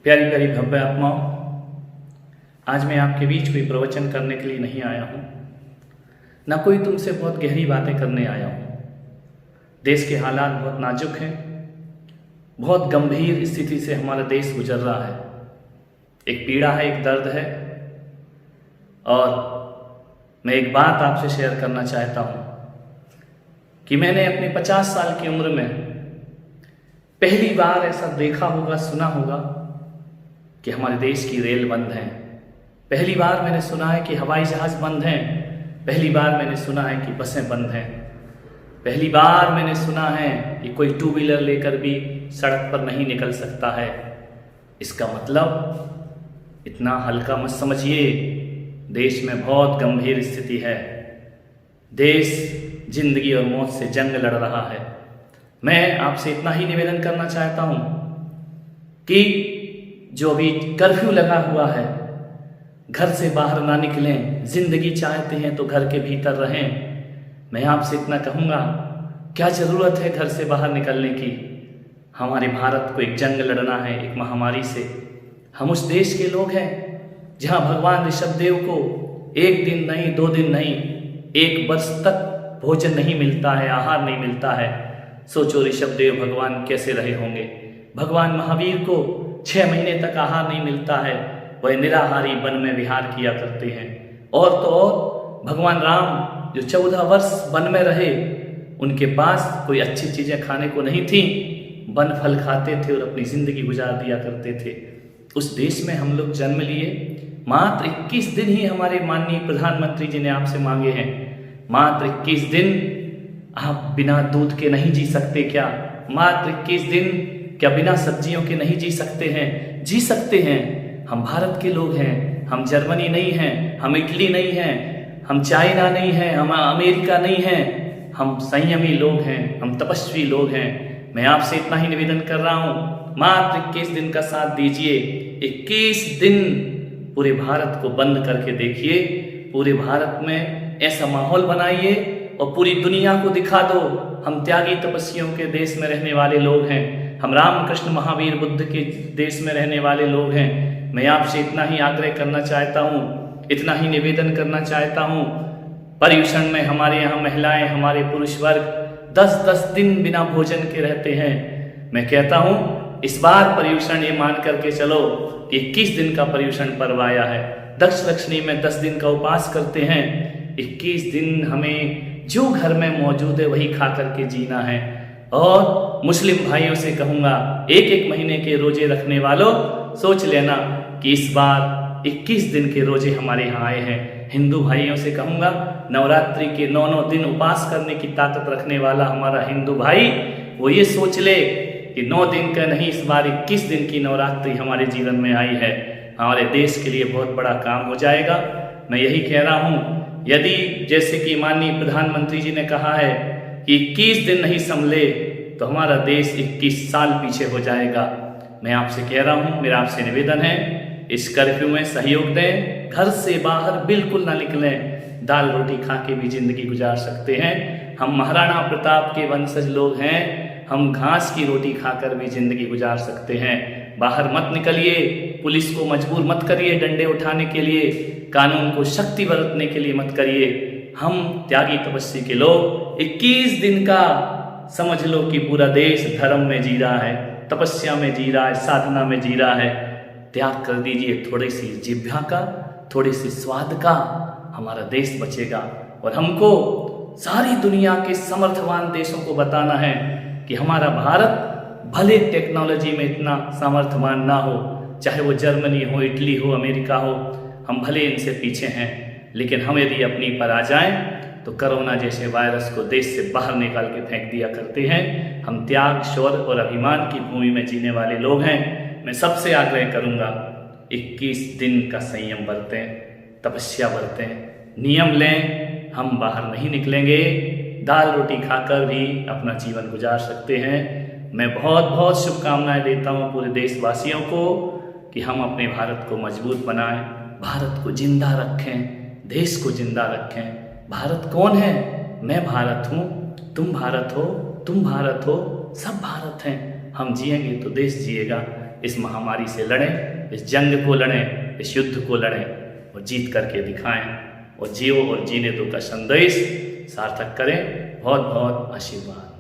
प्यारी प्यारी भव्य आत्माओं, आज मैं आपके बीच कोई प्रवचन करने के लिए नहीं आया हूँ, ना कोई तुमसे बहुत गहरी बातें करने आया हूँ। देश के हालात बहुत नाजुक हैं, बहुत गंभीर स्थिति से हमारा देश गुजर रहा है। एक पीड़ा है, एक दर्द है, और मैं एक बात आपसे शेयर करना चाहता हूँ कि मैंने अपने 50 साल की उम्र में पहली बार ऐसा देखा होगा, सुना होगा कि हमारे देश की रेल बंद है। पहली बार मैंने सुना है कि हवाई जहाज़ बंद हैं। पहली बार मैंने सुना है कि बसें बंद हैं। पहली बार मैंने सुना है कि कोई टू व्हीलर लेकर भी सड़क पर नहीं निकल सकता है। इसका मतलब इतना हल्का मत समझिए, देश में बहुत गंभीर स्थिति है। देश जिंदगी और मौत से जंग लड़ रहा है। मैं आपसे इतना ही निवेदन करना चाहता हूँ कि जो अभी कर्फ्यू लगा हुआ है, घर से बाहर ना निकलें। जिंदगी चाहते हैं तो घर के भीतर रहें। मैं आपसे इतना कहूँगा, क्या ज़रूरत है घर से बाहर निकलने की? हमारे भारत को एक जंग लड़ना है, एक महामारी से। हम उस देश के लोग हैं जहाँ भगवान ऋषभदेव को एक दिन नहीं, 2 दिन नहीं, 1 वर्ष तक भोजन नहीं मिलता है, आहार नहीं मिलता है। सोचो ऋषभदेव भगवान कैसे रहे होंगे। भगवान महावीर को 6 महीने तक आहार नहीं मिलता है, वह निराहारी वन में विहार किया करते हैं। और तो और भगवान राम जो 14 वर्ष वन में रहे, उनके पास कोई अच्छी चीज़ें खाने को नहीं थी, वन फल खाते थे और अपनी ज़िंदगी गुजार दिया करते थे। उस देश में हम लोग जन्म लिए। मात्र 21 दिन ही हमारे माननीय प्रधानमंत्री जी ने आपसे मांगे हैं। मात्र 21 दिन। आप बिना दूध के नहीं जी सकते क्या? मात्र 21 दिन क्या बिना सब्जियों के नहीं जी सकते हैं? जी सकते हैं। हम भारत के लोग हैं, हम जर्मनी नहीं हैं, हम इटली नहीं हैं, हम चाइना नहीं हैं, हम अमेरिका नहीं हैं। हम संयमी लोग हैं, हम तपस्वी लोग हैं। मैं आपसे इतना ही निवेदन कर रहा हूँ, मात्र 21 दिन का साथ दीजिए। 21 दिन पूरे भारत को बंद करके देखिए। पूरे भारत में ऐसा माहौल बनाइए और पूरी दुनिया को दिखा दो, हम त्यागी तपस्वियों के देश में रहने वाले लोग हैं। हम रामकृष्ण महावीर बुद्ध के देश में रहने वाले लोग हैं। मैं आपसे इतना ही आग्रह करना चाहता हूँ, इतना ही निवेदन करना चाहता हूँ। पर्युषण में हमारे यहाँ महिलाएं, हमारे पुरुष वर्ग 10-10 दिन बिना भोजन के रहते हैं। मैं कहता हूँ इस बार पर्युषण ये मान करके चलो, 21 दिन का पर्युषण पर्व आया है। दक्ष लक्ष्मी में 10 दिन का उपवास करते हैं। 21 दिन हमें जो घर में मौजूद है वही खा करके जीना है। और मुस्लिम भाइयों से कहूँगा, 1-1 महीने के रोजे रखने वालों, सोच लेना कि इस बार 21 दिन के रोजे हमारे यहाँ आए हैं। हिंदू भाइयों से कहूँगा, नवरात्रि के 9 दिन उपवास करने की ताकत रखने वाला हमारा हिंदू भाई, वो ये सोच ले कि 9 दिन का नहीं, इस बार 21 दिन की नवरात्रि हमारे जीवन में आई है। हमारे देश के लिए बहुत बड़ा काम हो जाएगा। मैं यही कह रहा हूँ, यदि जैसे कि माननीय प्रधानमंत्री जी ने कहा है कि 21 दिन नहीं संभले तो हमारा देश 21 साल पीछे हो जाएगा। मैं आपसे कह रहा हूँ, मेरा आपसे निवेदन है, इस कर्फ्यू में सहयोग दें। घर से बाहर बिल्कुल ना निकलें। दाल रोटी खा के भी जिंदगी गुजार सकते हैं। हम महाराणा प्रताप के वंशज लोग हैं, हम घास की रोटी खाकर भी जिंदगी गुजार सकते हैं। बाहर मत निकलिए, पुलिस को मजबूर मत करिए डंडे उठाने के लिए, कानून को शक्ति बरतने के लिए मत करिए। हम त्यागी तपस्वी के लोग 21 दिन का समझ लो कि पूरा देश धर्म में जी रहा है, तपस्या में जी रहा है, साधना में जी रहा है। त्याग कर दीजिए थोड़ी सी जिह्वा का, थोड़ी सी स्वाद का, हमारा देश बचेगा। और हमको सारी दुनिया के समर्थवान देशों को बताना है कि हमारा भारत भले टेक्नोलॉजी में इतना सामर्थ्यवान ना हो, चाहे वो जर्मनी हो, इटली हो, अमेरिका हो, हम भले इनसे पीछे हैं, लेकिन हम यदि अपनी पर आ जाएं तो कोरोना जैसे वायरस को देश से बाहर निकाल के फेंक दिया करते हैं। हम त्याग, शौर्य और अभिमान की भूमि में जीने वाले लोग हैं। मैं सबसे आग्रह करूंगा, 21 दिन का संयम बरतें, तपस्या बरतें, नियम लें। हम बाहर नहीं निकलेंगे, दाल रोटी खाकर भी अपना जीवन गुजार सकते हैं। मैं बहुत बहुत शुभकामनाएं देता हूं पूरे देशवासियों को कि हम अपने भारत को मजबूत बनाएं, भारत को जिंदा रखें, देश को जिंदा रखें। भारत कौन है? मैं भारत हूँ, तुम भारत हो, तुम भारत हो, सब भारत हैं। हम जिएंगे तो देश जिएगा। इस महामारी से लड़ें, इस जंग को लड़ें, इस युद्ध को लड़ें और जीत करके दिखाएं और जियो और जीने दो का संदेश सार्थक करें। बहुत बहुत आशीर्वाद।